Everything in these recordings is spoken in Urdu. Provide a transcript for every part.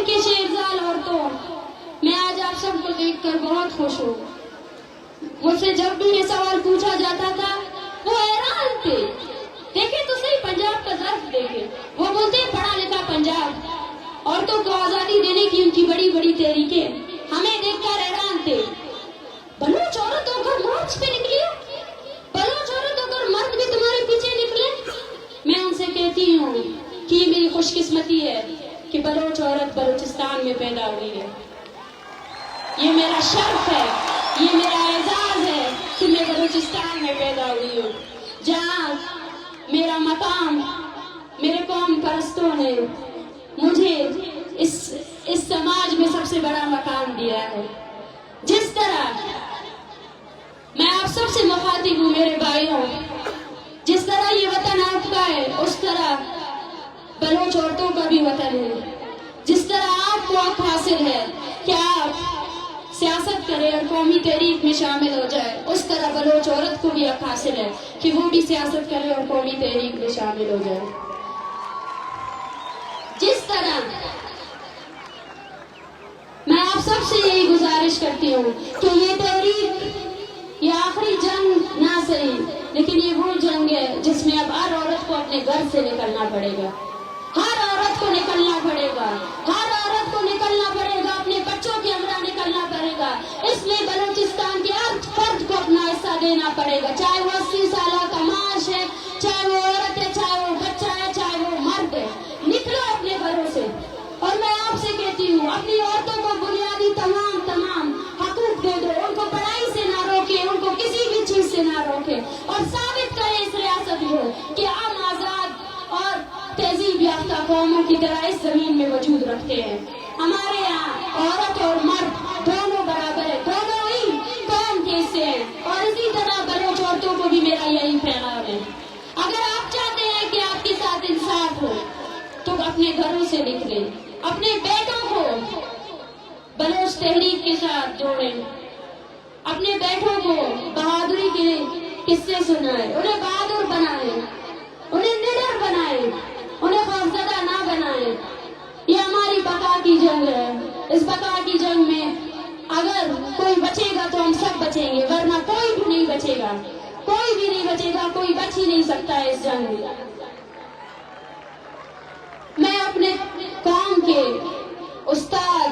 کے شیرزاد عورتوں، میں آج آپ سب کو دیکھ کر بہت خوش ہوں. مجھ سے جب بھی یہ سوال پوچھا جاتا تھا وہ حیران تھے. دیکھیں تو صحیح پنجاب کا درد دیکھیں. وہ بولتے ہیں پڑھا لکھا پنجاب، عورتوں کو آزادی دینے کی ان کی بڑی بڑی تحریکیں، ہمیں دیکھ کر حیران تھے. بلوچ عورت ہو کر مارچ پہ نکلی ہو، بلوچ عورت ہو کر مرد بھی تمہارے پیچھے نکلے. میں ان سے کہتی ہوں کہ یہ میری خوش قسمتی ہے کہ بلوچ عورت بلوچستان میں پیدا ہوئی ہے. یہ میرا شرف ہے، یہ میرا اعزاز ہے کہ میں بلوچستان میں پیدا ہوئی ہوں، جہاں میرا مقام میرے قوم پرستوں نے مجھے اس سماج میں سب سے بڑا مقام دیا ہے. جس طرح میں آپ سب سے مخاطب ہوں میرے بھائیوں، جس طرح یہ وطن آپ کا ہے اس طرح بلوچ عورتوں کا بھی وطن ہے. جس طرح آپ کو حق حاصل ہے کہ آپ سیاست کرے اور قومی تحریک میں شامل ہو جائے، اس طرح بلوچ عورت کو بھی حق حاصل ہے کہ وہ بھی سیاست کرے اور قومی تحریک میں شامل ہو جائے. جس طرح میں آپ سب سے یہی گزارش کرتی ہوں کہ یہ تحریک، یہ آخری جنگ نہ صحیح لیکن یہ وہ جنگ ہے جس میں اب ہر عورت کو اپنے گھر سے نکلنا پڑے گا. ہر عورت کو نکلنا پڑے گا، ہر عورت کو نکلنا پڑے گا، اپنے بچوں کے ہمراہ نکلنا پڑے گا. اس میں بلوچستان کے ہر فرد کو اپنا حصہ دینا پڑے گا، چاہے وہ 80 سالہ کا معاش ہے، چاہے وہ عورت ہے، چاہے وہ بچہ ہے، چاہے وہ مرد ہے. نکلو اپنے گھروں سے. اور میں آپ سے کہتی ہوں اپنی عورتوں کو بنیادی تمام حقوق دے دو، ان کو پڑھائی سے نہ روکے، ان کو کسی بھی چیز سے نہ روکے، اور ثابت کرے اس ریاست میں کہ ہم آزاد اور تہذیب یافتہ قوموں کی طرح اس زمین میں وجود رکھتے ہیں. ہمارے یہاں عورت اور مرد دونوں برابر ہیں، دونوں ہی قوم کے حصے ہیں. اور اسی طرح بلوچ عورتوں کو بھی میرا یہی پیغام ہے. اگر آپ چاہتے ہیں کہ آپ کے ساتھ انصاف ہو تو اپنے گھروں سے نکلیں، اپنے بیٹوں کو بلوچ تحریک کے ساتھ جوڑیں، اپنے بیٹوں کو بہادری کے قصے سنائیں، انہیں بہادر بنائیں، انہیں نڈر بنائیں، انہیں خوفزدہ نہ بنائیں. یہ ہماری بقا کی جنگ ہے. اس بقا کی جنگ میں اگر کوئی بچے گا تو ہم سب بچیں گے، ورنہ کوئی بھی نہیں بچے گا، کوئی بھی نہیں بچے گا، کوئی بچ ہی نہیں سکتا ہے اس جنگ میں. میں اپنے قوم کے استاد،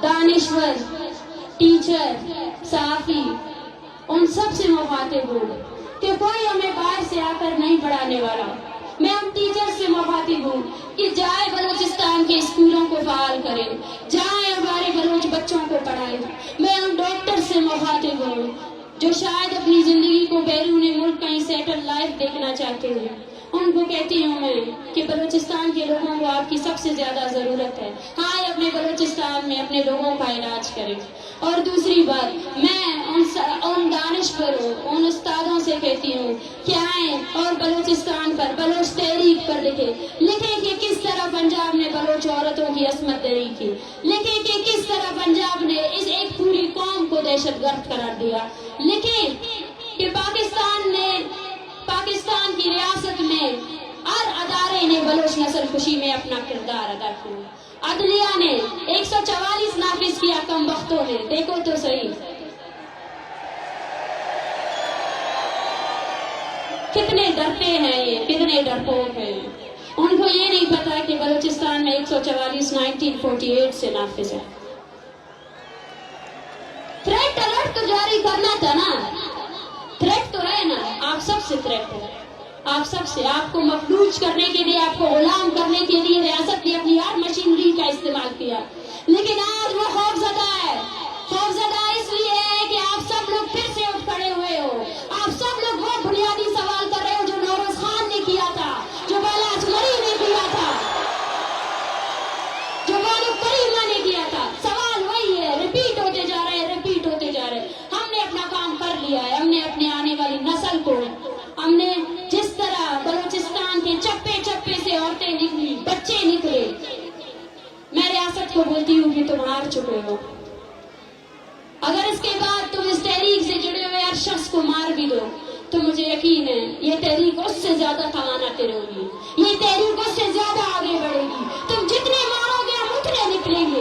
دانشور، ٹیچر، صحافی، ان سب سے مخاطب ہوں کہ کوئی ہمیں باہر سے آ کر نہیں پڑھانے والا. میں ہم ٹیچر سے مخاطب ہوں کہ جائے بلوچستان کے اسکولوں کو فعال کریں، جائے ہمارے بلوچ بچوں کو پڑھائیں. میں ہم ڈاکٹر سے مخاطب ہوں جو شاید اپنی زندگی کو بیرون ملک کہیں سیٹل لائف دیکھنا چاہتے ہیں. ان کو کہتی ہوں میں کہ بلوچستان کے لوگوں کو آپ کی سب سے زیادہ ضرورت ہے. آئے اپنے بلوچستان میں اپنے لوگوں کا علاج کریں. اور دوسری بات، میں ان دانشوروں، ان استادوں سے کہتی ہوں کہ آئیں اور بلوچستان پر، بلوچ تحریک پر لکھیں کہ کس طرح پنجاب نے بلوچ عورتوں کی عصمت دری کی، لکھیں کہ کس طرح پنجاب نے اس ایک پوری قوم کو دہشت گرد قرار دیا، لکھیں کہ پاکستان کی ریاست میں ہر ادارے نے بلوچ نسل کشی میں اپنا کردار ادا کیا. عدلیہ نے 144 نافذ کیا کم وقتوں میں، دیکھو تو صحیح. کتنے ڈرتے ہیں یہ، کتنے ڈرپوک ہیں. ان کو یہ نہیں پتا کہ بلوچستان میں 144 1948 سے نافذ ہے. تھریٹ الرٹ تو جاری کرنا تھا نا، تھریٹ تو ہے نا. آپ سب سے تھریٹ ہے، آپ سب سے. آپ کو مفلوج کرنے کے لیے، آپ کو غلام کرنے کے لیے ریاست نے اپنی ہر مشینری کا استعمال کیا. لیکن آج وہ خوفزدہ ہے. خوفزدہ اس لیے ہے کہ آپ سب لوگ پھر سے اٹھ کھڑے ہوئے ہو. آپ سب لوگ وہ بنیادی سوال کر رہے ہو جو نوروز خان نے کیا تھا، جو بالا اجمری نے کیا تھا، جو بانو کریمہ نے کیا تھا. سوال وہی ہے، ریپیٹ ہوتے جا رہے ہیں، ریپیٹ ہوتے جا رہے ہیں. ہم نے اپنا کام کر لیا ہے. ہم نے اپنے آنے والی نسل کو، ہم نے جس طرح بلوچستان کے چپے چپے سے عورتیں نکلی، بچے نکلے، میں ریاست کو بولتی ہوں کہ تم ہار چکے ہو. اگر اس کے بعد تم اس تحریک سے جڑے ہوئے ہر شخص کو مار بھی دو تو مجھے یقین ہے یہ تحریک اس سے زیادہ توانا کرے گی، یہ تحریک اس سے زیادہ آگے بڑھے گی. تم جتنے مارو گے ہم اتنے نکلیں گے.